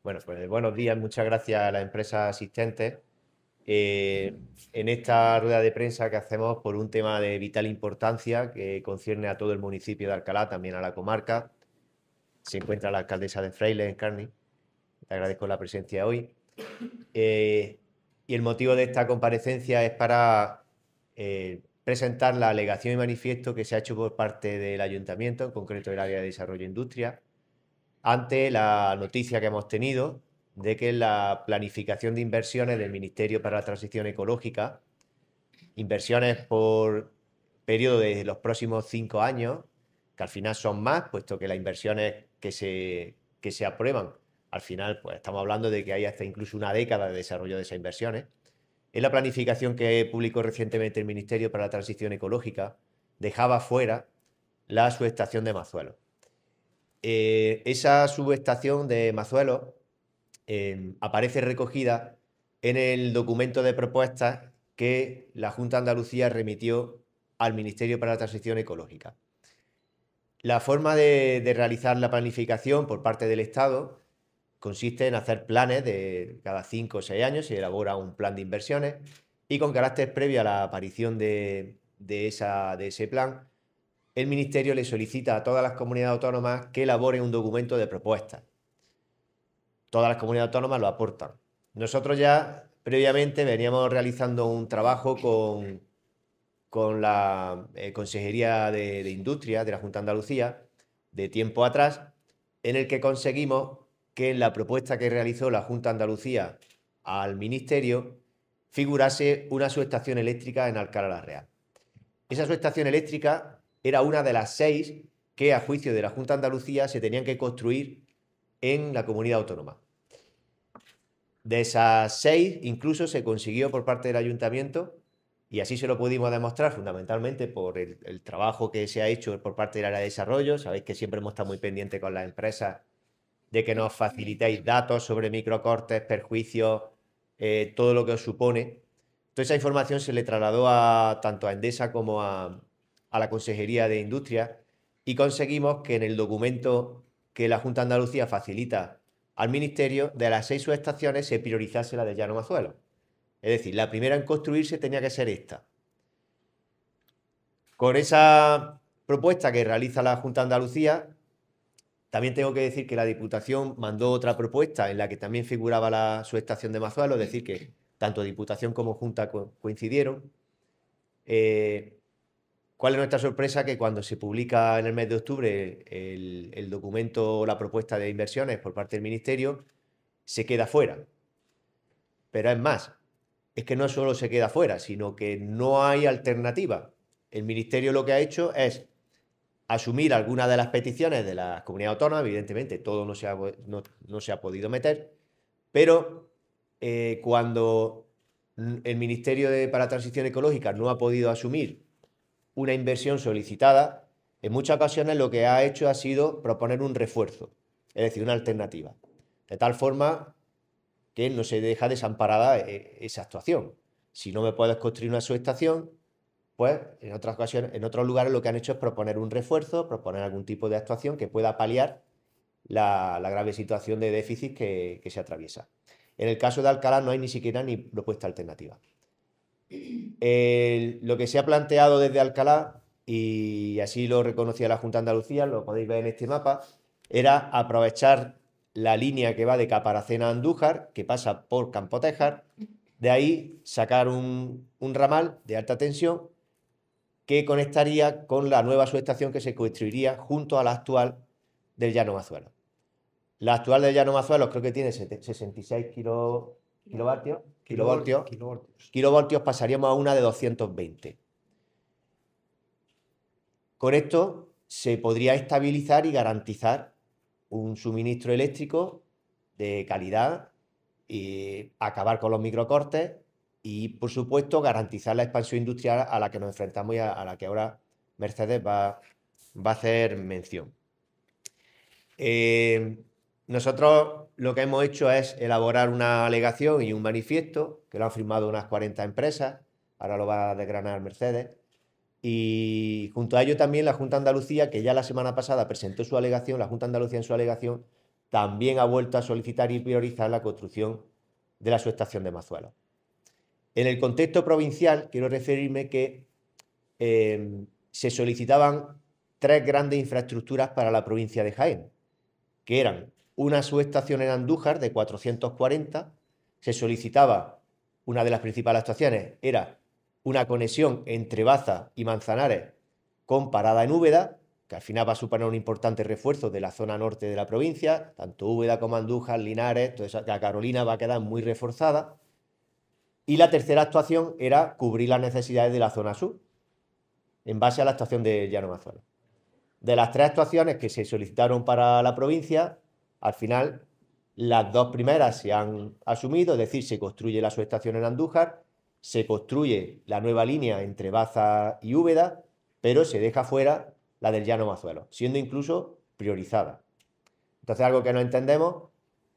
Bueno, pues buenos días, muchas gracias a las empresas asistentes. En esta rueda de prensa que hacemos por un tema de vital importancia que concierne a todo el municipio de Alcalá, también a la comarca. Se encuentra la alcaldesa de Frailes, Encarni. Te agradezco la presencia hoy. Eh, y el motivo de esta comparecencia es para presentar la alegación y manifiesto que se ha hecho por parte del ayuntamiento, en concreto del área de desarrollo e industria, ante la noticia que hemos tenido de que la planificación de inversiones del Ministerio para la Transición Ecológica, inversiones por periodo de los próximos 5 años, que al final son más, puesto que las inversiones que se aprueban, al final pues estamos hablando de que hay hasta incluso una década de desarrollo de esas inversiones. En la planificación que publicó recientemente el Ministerio para la Transición Ecológica, dejaba fuera la subestación de Mazuelo. Esa subestación de Mazuelo aparece recogida en el documento de propuestas que la Junta de Andalucía remitió al Ministerio para la Transición Ecológica. La forma de realizar la planificación por parte del Estado consiste en hacer planes de cada 5 o 6 años, se elabora un plan de inversiones y con carácter previo a la aparición de ese plan, el Ministerio le solicita a todas las comunidades autónomas que elaboren un documento de propuestas. Todas las comunidades autónomas lo aportan. Nosotros ya previamente veníamos realizando un trabajo con la Consejería de Industria de la Junta de Andalucía de tiempo atrás, en el que conseguimos que en la propuesta que realizó la Junta de Andalucía al Ministerio figurase una subestación eléctrica en Alcalá la Real. Esa subestación eléctrica era una de las 6 que, a juicio de la Junta de Andalucía, se tenían que construir en la comunidad autónoma. De esas 6, incluso se consiguió por parte del ayuntamiento, y así se lo pudimos demostrar fundamentalmente por el trabajo que se ha hecho por parte del área de desarrollo. Sabéis que siempre hemos estado muy pendientes con las empresas de que nos facilitéis datos sobre microcortes, perjuicios, todo lo que os supone. Toda esa información se le trasladó tanto a Endesa como a la Consejería de Industria y conseguimos que en el documento que la Junta de Andalucía facilita al Ministerio, de las 6 subestaciones se priorizase la de Llano Mazuelo. Es decir, la primera en construirse tenía que ser esta. Con esa propuesta que realiza la Junta de Andalucía, también tengo que decir que la Diputación mandó otra propuesta en la que también figuraba la subestación de Mazuelo, es decir, que tanto Diputación como Junta coincidieron. ¿Cuál es nuestra sorpresa? Que cuando se publica en el mes de octubre el documento o la propuesta de inversiones por parte del Ministerio, se queda fuera. Pero es más, es que no solo se queda fuera, sino que no hay alternativa. El Ministerio lo que ha hecho es asumir algunas de las peticiones de las comunidades autónomas, evidentemente todo no se ha podido meter, pero cuando el Ministerio para la Transición Ecológica no ha podido asumir una inversión solicitada, en muchas ocasiones lo que ha hecho ha sido proponer un refuerzo, es decir, una alternativa, de tal forma que no se deja desamparada esa actuación. Si no me puedes construir una subestación, pues en otras ocasiones, en otros lugares lo que han hecho es proponer un refuerzo, proponer algún tipo de actuación que pueda paliar la grave situación de déficit que se atraviesa. En el caso de Alcalá no hay ni siquiera ni propuesta alternativa. Lo que se ha planteado desde Alcalá, y así lo reconocía la Junta de Andalucía, lo podéis ver en este mapa, era aprovechar la línea que va de Caparacena a Andújar, que pasa por Campotejar, de ahí sacar un ramal de alta tensión que conectaría con la nueva subestación que se construiría junto a la actual del Llano Mazuelo. La actual del Llano Mazuelo creo que tiene 66 kilovoltios, pasaríamos a una de 220. Con esto se podría estabilizar y garantizar un suministro eléctrico de calidad y acabar con los microcortes y, por supuesto, garantizar la expansión industrial a la que nos enfrentamos y a la que ahora Mercedes va a hacer mención. Nosotros lo que hemos hecho es elaborar una alegación y un manifiesto que lo han firmado unas 40 empresas, ahora lo va a desgranar Mercedes, y junto a ello también la Junta de Andalucía, que ya la semana pasada presentó su alegación, la Junta de Andalucía en su alegación también ha vuelto a solicitar y priorizar la construcción de la subestación de Mazuelo. En el contexto provincial, quiero referirme que se solicitaban 3 grandes infraestructuras para la provincia de Jaén, que eran una subestación en Andújar de 440, se solicitaba, una de las principales actuaciones era una conexión entre Baza y Manzanares con parada en Úbeda, que al final va a suponer un importante refuerzo de la zona norte de la provincia, tanto Úbeda como Andújar, Linares, toda esa, la Carolina va a quedar muy reforzada. Y la tercera actuación era cubrir las necesidades de la zona sur, en base a la actuación de Llano Mazuelo. De las 3 actuaciones que se solicitaron para la provincia, al final las 2 primeras se han asumido, es decir, se construye la subestación en Andújar, se construye la nueva línea entre Baza y Úbeda, pero se deja fuera la del Llano Mazuelo, siendo incluso priorizada. Entonces, algo que no entendemos,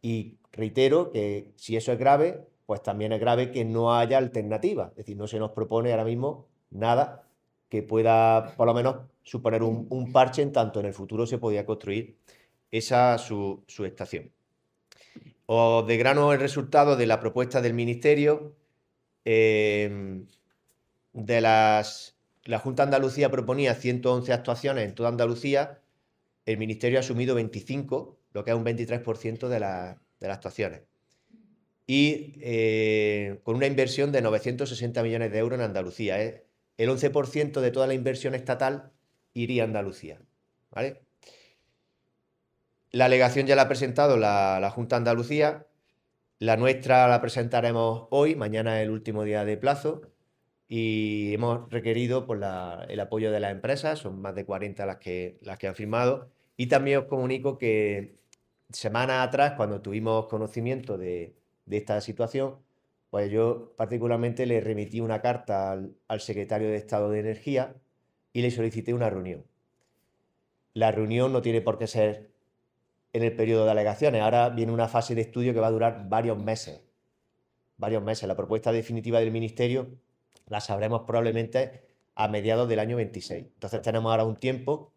y reitero que si eso es grave, pues también es grave que no haya alternativa, es decir, no se nos propone ahora mismo nada que pueda, por lo menos, suponer un parche en tanto en el futuro se podía construir esa subestación. Os desgrano el resultado de la propuesta del Ministerio. La Junta de Andalucía proponía 111 actuaciones en toda Andalucía, el Ministerio ha asumido 25, lo que es un 23% de las actuaciones. Y con una inversión de 960 millones de euros en Andalucía. El 11% de toda la inversión estatal iría a Andalucía, ¿vale? La alegación ya la ha presentado la Junta de Andalucía. La nuestra la presentaremos hoy, mañana es el último día de plazo. Y hemos requerido pues, el apoyo de las empresas, son más de 40 las que han firmado. Y también os comunico que semanas atrás, cuando tuvimos conocimiento de esta situación, pues yo particularmente le remití una carta al secretario de Estado de Energía y le solicité una reunión. La reunión no tiene por qué ser en el periodo de alegaciones, ahora viene una fase de estudio que va a durar varios meses. La propuesta definitiva del Ministerio la sabremos probablemente a mediados del año 26. Entonces tenemos ahora un tiempo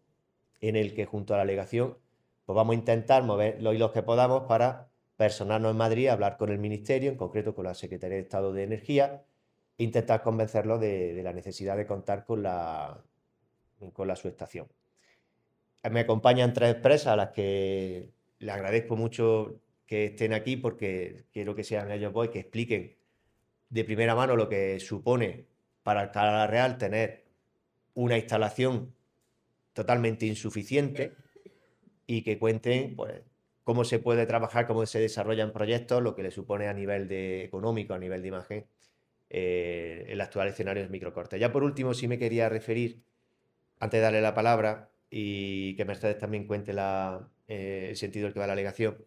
en el que junto a la alegación pues vamos a intentar mover los hilos que podamos para personarnos en Madrid, hablar con el Ministerio, en concreto con la Secretaría de Estado de Energía, e intentar convencerlos de la necesidad de contar con la subestación. Me acompañan 3 empresas a las que le agradezco mucho que estén aquí porque quiero que sean ellos y que expliquen de primera mano lo que supone para Alcalá la Real tener una instalación totalmente insuficiente y que cuenten pues, cómo se puede trabajar, cómo se desarrollan proyectos, lo que le supone a nivel económico, a nivel de imagen, el actual escenario de microcortes. Ya por último, sí me quería referir, antes de darle la palabra y que Mercedes también cuente el sentido del que va la alegación.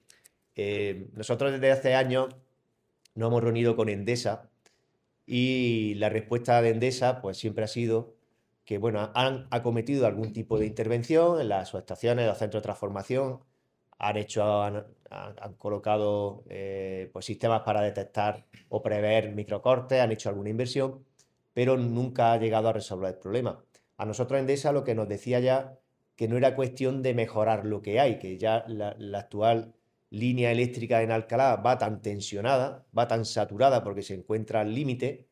Nosotros desde hace años nos hemos reunido con Endesa y la respuesta de Endesa pues siempre ha sido que bueno, han acometido algún tipo de intervención en las subestaciones, en los centros de transformación, han colocado pues sistemas para detectar o prever microcortes, han hecho alguna inversión, pero nunca ha llegado a resolver el problema. A nosotros Endesa lo que nos decía ya que no era cuestión de mejorar lo que hay, que ya la actual línea eléctrica en Alcalá va tan tensionada, va tan saturada porque se encuentra al límite,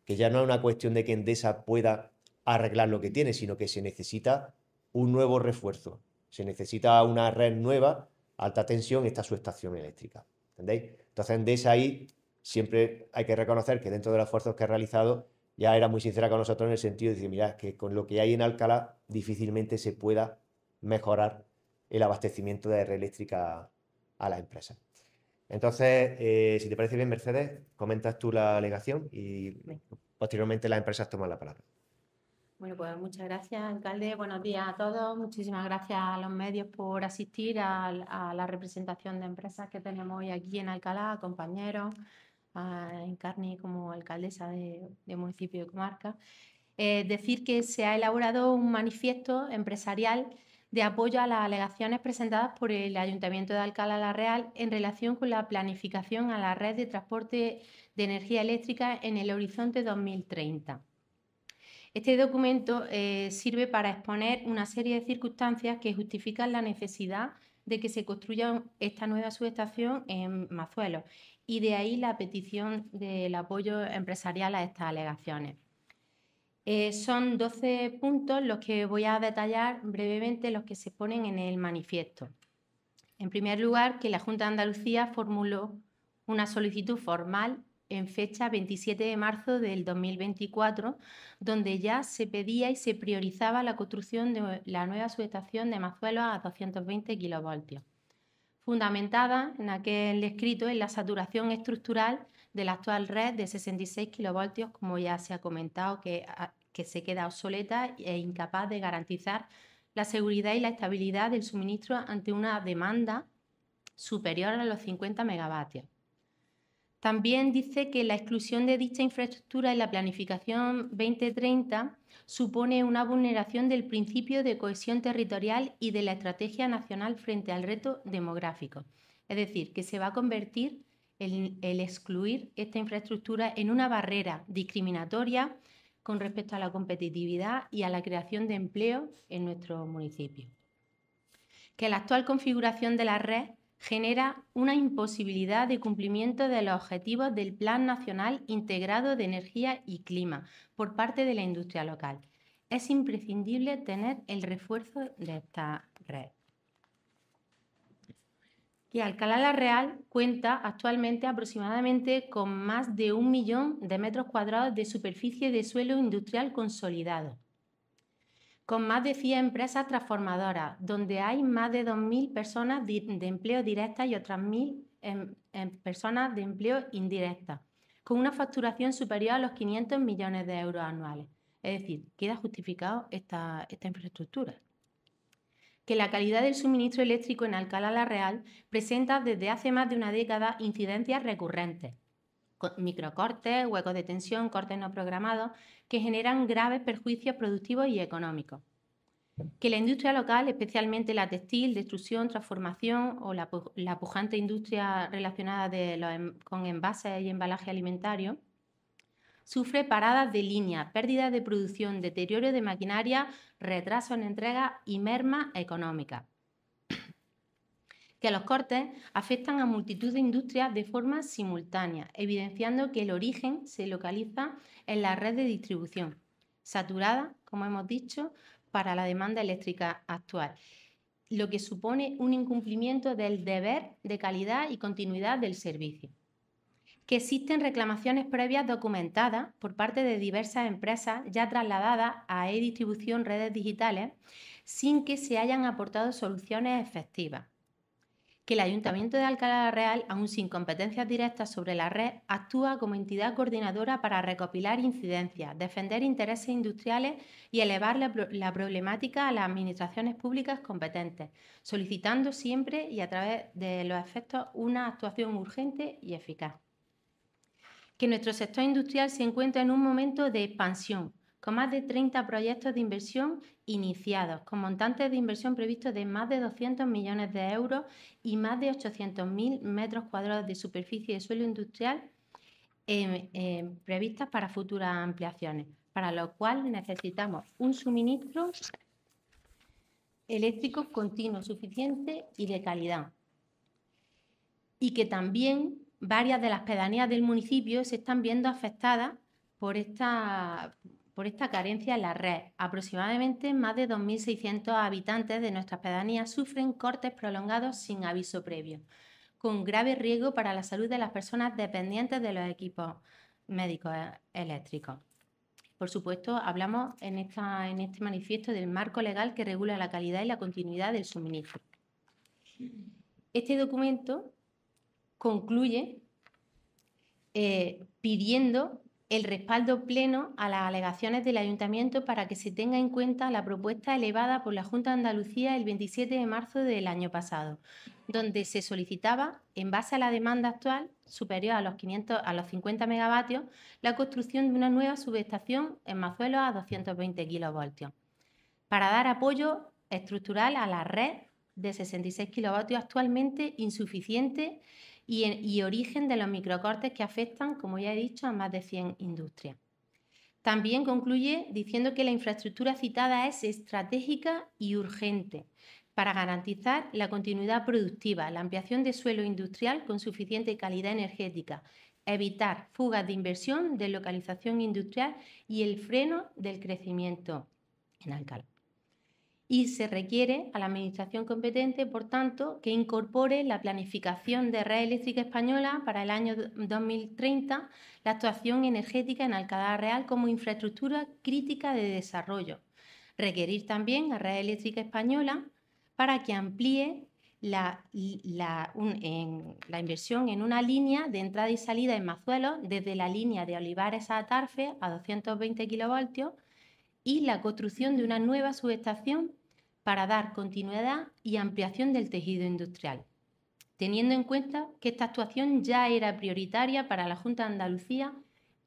que ya no es una cuestión de que Endesa pueda arreglar lo que tiene, sino que se necesita un nuevo refuerzo, se necesita una red nueva, alta tensión, esta subestación eléctrica, ¿entendéis? Entonces Endesa ahí siempre hay que reconocer que dentro de los esfuerzos que ha realizado ya era muy sincera con nosotros en el sentido de decir, mira, que con lo que hay en Alcalá difícilmente se pueda mejorar el abastecimiento de red eléctrica a las empresas. Entonces, si te parece bien, Mercedes, comentas tú la alegación y posteriormente las empresas toman la palabra. Bueno, pues muchas gracias, alcalde. Buenos días a todos. Muchísimas gracias a los medios por asistir a la representación de empresas que tenemos hoy aquí en Alcalá, compañeros, a Encarni como alcaldesa de municipio y comarca. Decir que se ha elaborado un manifiesto empresarial de apoyo a las alegaciones presentadas por el Ayuntamiento de Alcalá la Real en relación con la planificación a la red de transporte de energía eléctrica en el horizonte 2030. Este documento sirve para exponer una serie de circunstancias que justifican la necesidad de que se construya esta nueva subestación en Mazuelo, y de ahí la petición del apoyo empresarial a estas alegaciones. Son 12 puntos los que voy a detallar brevemente, los que se ponen en el manifiesto. En primer lugar, que la Junta de Andalucía formuló una solicitud formal en fecha 27 de marzo del 2024, donde ya se pedía y se priorizaba la construcción de la nueva subestación de Mazuelo a 220 kilovoltios, fundamentada en aquel escrito en la saturación estructural de la actual red de 66 kilovoltios, como ya se ha comentado, que se queda obsoleta e incapaz de garantizar la seguridad y la estabilidad del suministro ante una demanda superior a los 50 megavatios. También dice que la exclusión de dicha infraestructura en la planificación 2030 supone una vulneración del principio de cohesión territorial y de la estrategia nacional frente al reto demográfico. Es decir, que se va a convertir el excluir esta infraestructura en una barrera discriminatoria con respecto a la competitividad y a la creación de empleo en nuestro municipio. Que la actual configuración de la red genera una imposibilidad de cumplimiento de los objetivos del Plan Nacional Integrado de Energía y Clima por parte de la industria local. Es imprescindible tener el refuerzo de esta red. Que Alcalá la Real cuenta actualmente aproximadamente con más de 1 millón de metros cuadrados de superficie de suelo industrial consolidado, con más de 100 empresas transformadoras, donde hay más de 2.000 personas de empleo directas y otras 1.000 personas de empleo indirectas, con una facturación superior a los 500 millones de euros anuales. Es decir, queda justificado esta infraestructura. Que la calidad del suministro eléctrico en Alcalá la Real presenta desde hace más de una década incidencias recurrentes, microcortes, huecos de tensión, cortes no programados, que generan graves perjuicios productivos y económicos. Que la industria local, especialmente la textil, de extrusión, transformación o la pujante industria relacionada con envases y embalaje alimentario, sufre paradas de línea, pérdidas de producción, deterioro de maquinaria, retraso en entrega y merma económica. Que los cortes afectan a multitud de industrias de forma simultánea, evidenciando que el origen se localiza en la red de distribución, saturada, como hemos dicho, para la demanda eléctrica actual, lo que supone un incumplimiento del deber de calidad y continuidad del servicio. Que existen reclamaciones previas documentadas por parte de diversas empresas ya trasladadas a e-distribución redes digitales sin que se hayan aportado soluciones efectivas. Que el Ayuntamiento de Alcalá la Real, aun sin competencias directas sobre la red, actúa como entidad coordinadora para recopilar incidencias, defender intereses industriales y elevar la problemática a las administraciones públicas competentes, solicitando siempre y a través de los efectos una actuación urgente y eficaz. Que nuestro sector industrial se encuentra en un momento de expansión, con más de 30 proyectos de inversión iniciados, con montantes de inversión previstos de más de 200 millones de euros y más de 800.000 metros cuadrados de superficie de suelo industrial previstas para futuras ampliaciones, para lo cual necesitamos un suministro eléctrico continuo, suficiente y de calidad. Y que también varias de las pedanías del municipio se están viendo afectadas por esta carencia en la red. Aproximadamente más de 2.600 habitantes de nuestras pedanías sufren cortes prolongados sin aviso previo, con grave riesgo para la salud de las personas dependientes de los equipos médicos eléctricos. Por supuesto, hablamos en este manifiesto del marco legal que regula la calidad y la continuidad del suministro. Este documento concluye pidiendo el respaldo pleno a las alegaciones del Ayuntamiento para que se tenga en cuenta la propuesta elevada por la Junta de Andalucía el 27 de marzo del año pasado, donde se solicitaba, en base a la demanda actual, superior a los 50 megavatios, la construcción de una nueva subestación en Mazuelo a 220 kilovoltios, para dar apoyo estructural a la red de 66 kilovatios actualmente insuficiente y origen de los microcortes que afectan, como ya he dicho, a más de 100 industrias. También concluye diciendo que la infraestructura citada es estratégica y urgente, para garantizar la continuidad productiva, la ampliación de suelo industrial con suficiente calidad energética, evitar fugas de inversión, deslocalización industrial y el freno del crecimiento en Alcalá. Y se requiere a la Administración competente, por tanto, que incorpore la planificación de Red Eléctrica Española para el año 2030 la actuación energética en Alcalá Real como infraestructura crítica de desarrollo. Requerir también a Red Eléctrica Española para que amplíe la inversión en una línea de entrada y salida en Mazuelos desde la línea de Olivares a Atarfe a 220 kilovoltios y la construcción de una nueva subestación para dar continuidad y ampliación del tejido industrial, teniendo en cuenta que esta actuación ya era prioritaria para la Junta de Andalucía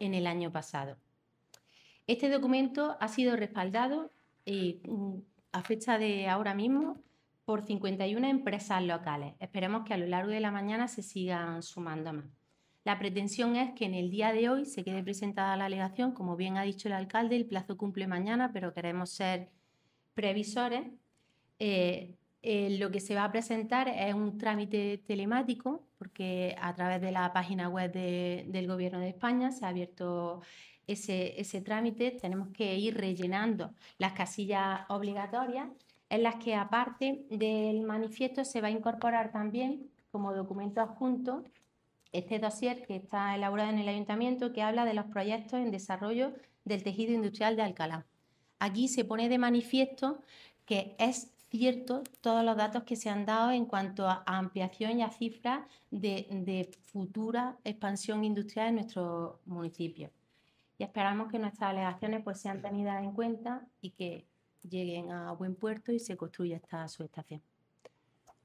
en el año pasado. Este documento ha sido respaldado a fecha de ahora mismo por 51 empresas locales. Esperemos que a lo largo de la mañana se sigan sumando más. La pretensión es que en el día de hoy se quede presentada la alegación. Como bien ha dicho el alcalde, el plazo cumple mañana, pero queremos ser previsores. Lo que se va a presentar es un trámite telemático, porque a través de la página web del Gobierno de España se ha abierto ese trámite. Tenemos que ir rellenando las casillas obligatorias, en las que, aparte del manifiesto, se va a incorporar también como documento adjunto este dossier que está elaborado en el Ayuntamiento, que habla de los proyectos en desarrollo del tejido industrial de Alcalá. Aquí se pone de manifiesto que es cierto todos los datos que se han dado en cuanto a ampliación y a cifras de futura expansión industrial en nuestro municipio. Y esperamos que nuestras alegaciones pues sean tenidas en cuenta y que lleguen a buen puerto y se construya esta subestación.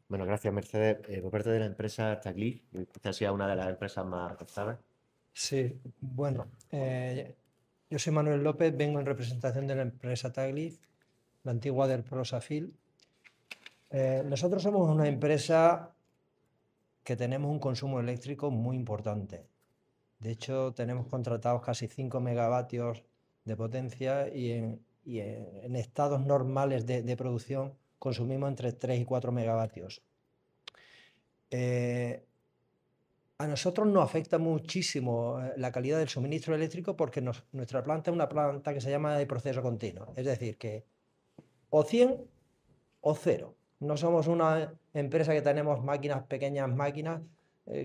Bueno, gracias, Mercedes. Por parte de la empresa Tagli, esta ha sido una de las empresas más afectadas. Sí, bueno, yo soy Manuel López, vengo en representación de la empresa Taglif, la antigua del Prosafil. Nosotros somos una empresa que tenemos un consumo eléctrico muy importante. De hecho, tenemos contratados casi 5 megavatios de potencia y en estados normales de producción consumimos entre 3 y 4 megavatios. A nosotros nos afecta muchísimo la calidad del suministro eléctrico porque nuestra planta es una planta que se llama de proceso continuo. Es decir, que o 100 o 0. No somos una empresa que tenemos pequeñas máquinas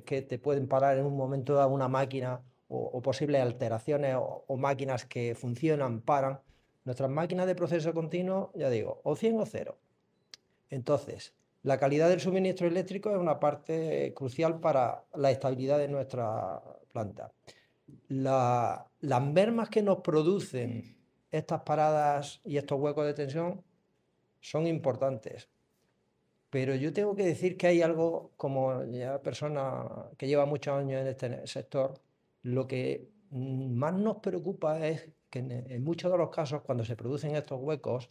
que te pueden parar en un momento dado una máquina o posibles alteraciones o máquinas que funcionan, paran. Nuestras máquinas de proceso continuo, ya digo, o 100 o 0. Entonces, la calidad del suministro eléctrico es una parte crucial para la estabilidad de nuestra planta. Las mermas que nos producen estas paradas y estos huecos de tensión son importantes. Pero yo tengo que decir que hay algo, como ya persona que lleva muchos años en este sector, lo que más nos preocupa es que en muchos de los casos, cuando se producen estos huecos,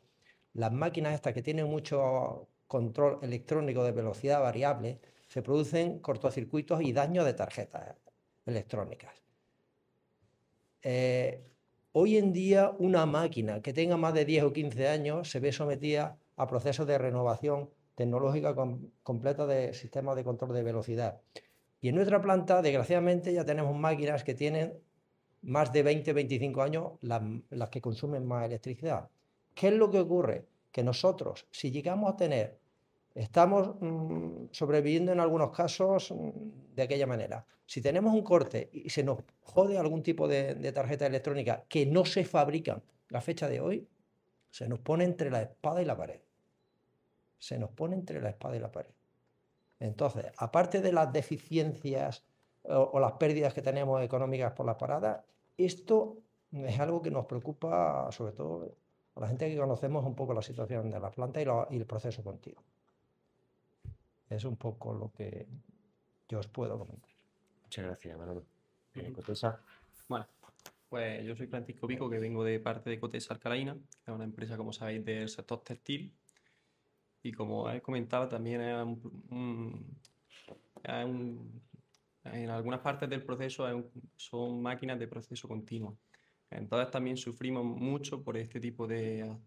las máquinas estas que tienen mucho control electrónico de velocidad variable, se producen cortocircuitos y daños de tarjetas electrónicas. Hoy en día una máquina que tenga más de 10 o 15 años se ve sometida a procesos de renovación tecnológica completa de sistemas de control de velocidad. Y en nuestra planta, desgraciadamente, ya tenemos máquinas que tienen más de 20-25 años, las que consumen más electricidad. ¿Qué es lo que ocurre? Que nosotros, si llegamos a tener, estamos sobreviviendo en algunos casos de aquella manera. Si tenemos un corte y se nos jode algún tipo de tarjeta electrónica que no se fabrican la fecha de hoy, se nos pone entre la espada y la pared. Se nos pone entre la espada y la pared. Entonces, aparte de las deficiencias o las pérdidas que tenemos económicas por las paradas, esto es algo que nos preocupa, sobre todo a la gente que conocemos un poco la situación de la planta y el proceso continuo. Es un poco lo que yo os puedo comentar. Muchas gracias, Manolo. Cotesa. Bueno, pues yo soy Francisco Pico, que vengo de parte de Cotesa Alcalaína, que es una empresa, como sabéis, del sector textil. Y como he comentado, también en algunas partes del proceso son máquinas de proceso continuo. Entonces también sufrimos mucho por este tipo de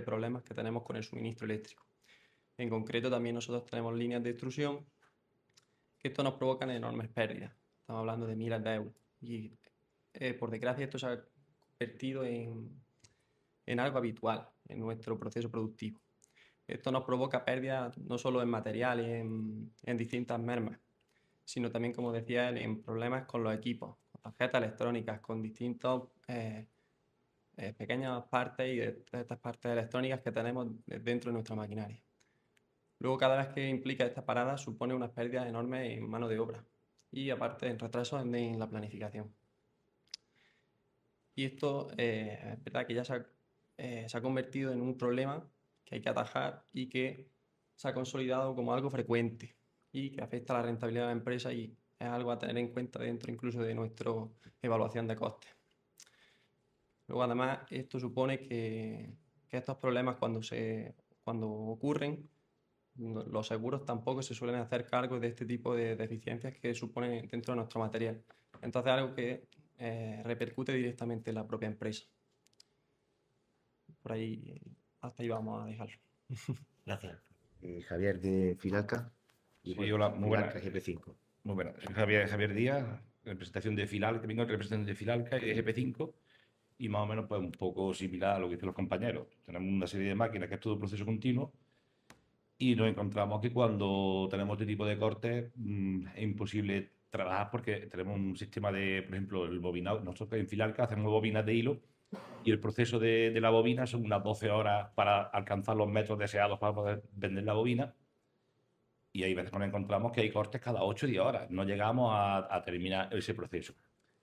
problemas que tenemos con el suministro eléctrico. En concreto, también nosotros tenemos líneas de extrusión que esto nos provoca enormes pérdidas. Estamos hablando de miles de euros. Y por desgracia esto se ha convertido en algo habitual en nuestro proceso productivo. Esto nos provoca pérdidas no solo en material y en distintas mermas, sino también, como decía él, en problemas con los equipos, con tarjetas electrónicas, con distintas pequeñas partes y de estas partes electrónicas que tenemos dentro de nuestra maquinaria. Luego, cada vez que implica esta parada, supone unas pérdidas enormes en mano de obra y aparte en retrasos en la planificación. Y esto es verdad que ya se ha convertido en un problema que hay que atajar y que se ha consolidado como algo frecuente y que afecta a la rentabilidad de la empresa y es algo a tener en cuenta dentro incluso de nuestra evaluación de costes. Luego, además, esto supone que estos problemas cuando ocurren, los seguros tampoco se suelen hacer cargo de este tipo de deficiencias que suponen dentro de nuestro material. Entonces, algo que repercute directamente en la propia empresa. Por ahí, hasta ahí vamos a dejarlo. Gracias. Javier de Filalca. Sí, hola, muy buenas. Filalca GP5. Muy buenas. Soy Javier Díaz, representación de Filalca, vengo en representación de Filalca y de GP5 y más o menos pues un poco similar a lo que dicen los compañeros. Tenemos una serie de máquinas que es todo proceso continuo y nos encontramos que cuando tenemos este tipo de cortes es imposible trabajar porque tenemos un sistema de, por ejemplo, el bobinado. Nosotros en Filalca hacemos bobinas de hilo y el proceso de la bobina son unas 12 horas para alcanzar los metros deseados para poder vender la bobina. Y hay veces que nos encontramos que hay cortes cada 8 o 10 horas. No llegamos a terminar ese proceso.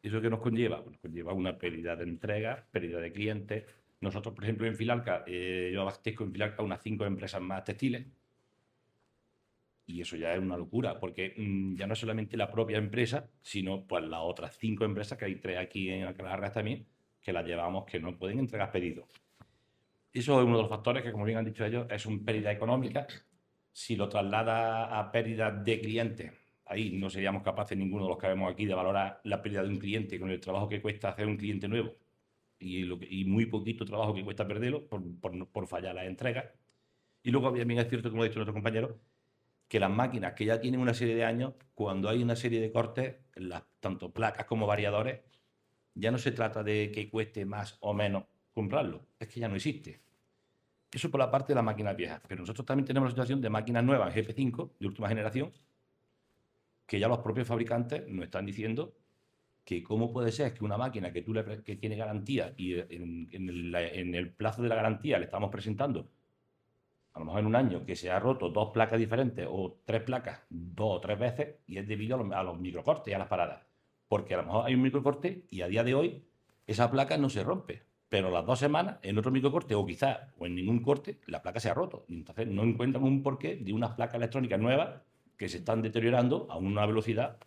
¿Eso qué nos conlleva? Pues nos conlleva una pérdida de entrega, pérdida de clientes. Nosotros, por ejemplo, en Filalca, yo abastezco en Filalca unas 5 empresas más textiles. Y eso ya es una locura, porque ya no es solamente la propia empresa, sino pues las otras 5 empresas, que hay 3 aquí en Alcalá también, que las llevamos, que no pueden entregar pedidos. Eso es uno de los factores que, como bien han dicho ellos, es una pérdida económica. Si lo traslada a pérdida de clientes, ahí no seríamos capaces, ninguno de los que vemos aquí, de valorar la pérdida de un cliente con el trabajo que cuesta hacer un cliente nuevo y muy poquito trabajo que cuesta perderlo por fallar las entregas. Y luego también es cierto, como ha dicho nuestro compañero, que las máquinas que ya tienen una serie de años, cuando hay una serie de cortes, tanto placas como variadores, ya no se trata de que cueste más o menos comprarlo, es que ya no existe. Eso por la parte de las máquinas viejas. Pero nosotros también tenemos la situación de máquinas nuevas, GP5, de última generación, que ya los propios fabricantes nos están diciendo que cómo puede ser que una máquina que tiene garantía y en el plazo de la garantía le estamos presentando, a lo mejor en un año, que se ha roto 2 placas diferentes o 3 placas 2 o 3 veces y es debido a los microcortes y a las paradas. Porque a lo mejor hay un microcorte y a día de hoy esa placa no se rompe. Pero las 2 semanas, en otro microcorte o quizás o en ningún corte, la placa se ha roto. Y entonces no encuentran un porqué de unas placas electrónicas nuevas que se están deteriorando a una velocidad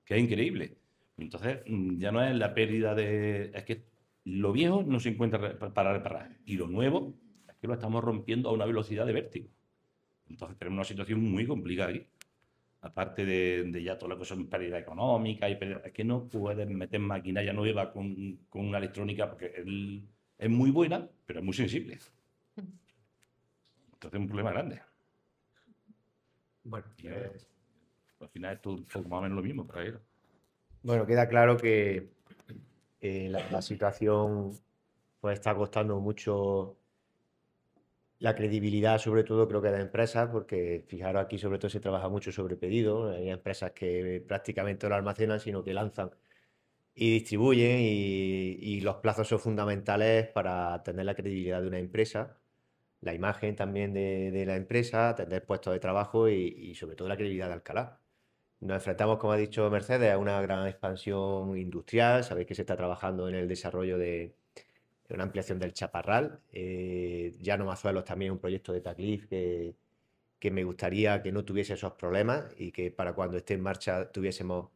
que es increíble. Entonces ya no es la pérdida de... Es que lo viejo no se encuentra para reparar y lo nuevo es que lo estamos rompiendo a una velocidad de vértigo. Entonces tenemos una situación muy complicada aquí. Aparte de ya todo lo que son pérdida económica, es que no puedes meter maquinaria nueva con una electrónica porque es muy buena, pero es muy sensible. Entonces es un problema grande. Bueno, al final es todo más o menos lo mismo para ellos. Bueno, queda claro que la situación pues está costando mucho la credibilidad, sobre todo creo que de empresas, porque fijaros aquí sobre todo se trabaja mucho sobre pedido. Hay empresas que prácticamente no lo almacenan, sino que lanzan y distribuyen y los plazos son fundamentales para tener la credibilidad de una empresa, la imagen también de la empresa, tener puestos de trabajo y sobre todo la credibilidad de Alcalá. Nos enfrentamos, como ha dicho Mercedes, a una gran expansión industrial. Sabéis que se está trabajando en el desarrollo de una ampliación del Chaparral. Llano Mazuelos también un proyecto de Taclif que me gustaría que no tuviese esos problemas y que para cuando esté en marcha tuviésemos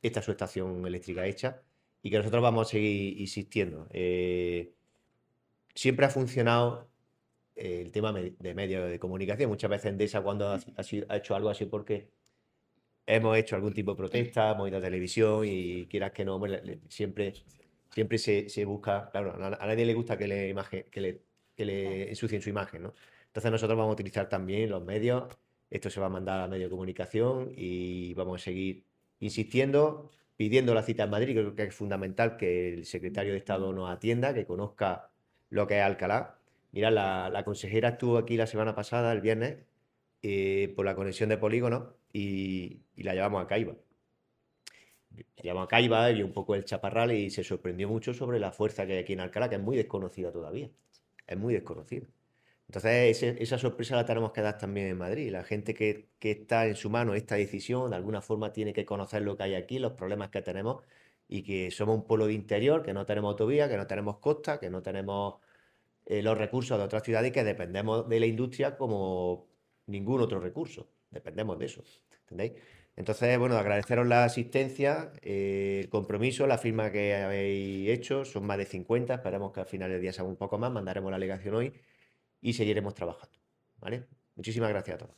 esta subestación eléctrica hecha y que nosotros vamos a seguir insistiendo. Siempre ha funcionado el tema de medios de comunicación. Muchas veces Endesa cuando ha hecho algo así porque hemos hecho algún tipo de protesta, hemos ido a televisión y quieras que no, siempre se busca, claro, a nadie le gusta que le ensucien su imagen, ¿no? Entonces nosotros vamos a utilizar también los medios, esto se va a mandar a medio de comunicación y vamos a seguir insistiendo, pidiendo la cita en Madrid. Creo que es fundamental que el secretario de Estado nos atienda, que conozca lo que es Alcalá. Mira, la consejera estuvo aquí la semana pasada, el viernes, por la conexión de polígonos y la llevamos a Caiba. Llevamos a Caiba, vio un poco el chaparral y se sorprendió mucho sobre la fuerza que hay aquí en Alcalá, que es muy desconocida todavía. Es muy desconocida. Entonces, esa sorpresa la tenemos que dar también en Madrid. La gente que está en su mano esta decisión, de alguna forma tiene que conocer lo que hay aquí, los problemas que tenemos y que somos un pueblo de interior, que no tenemos autovía, que no tenemos costa, que no tenemos los recursos de otras ciudades y que dependemos de la industria como ningún otro recurso. Dependemos de eso. ¿Entendéis? Entonces, bueno, agradeceros la asistencia, el compromiso, la firma que habéis hecho. Son más de 50. Esperamos que al final del día sea un poco más. Mandaremos la alegación hoy y seguiremos trabajando. ¿Vale? Muchísimas gracias a todos.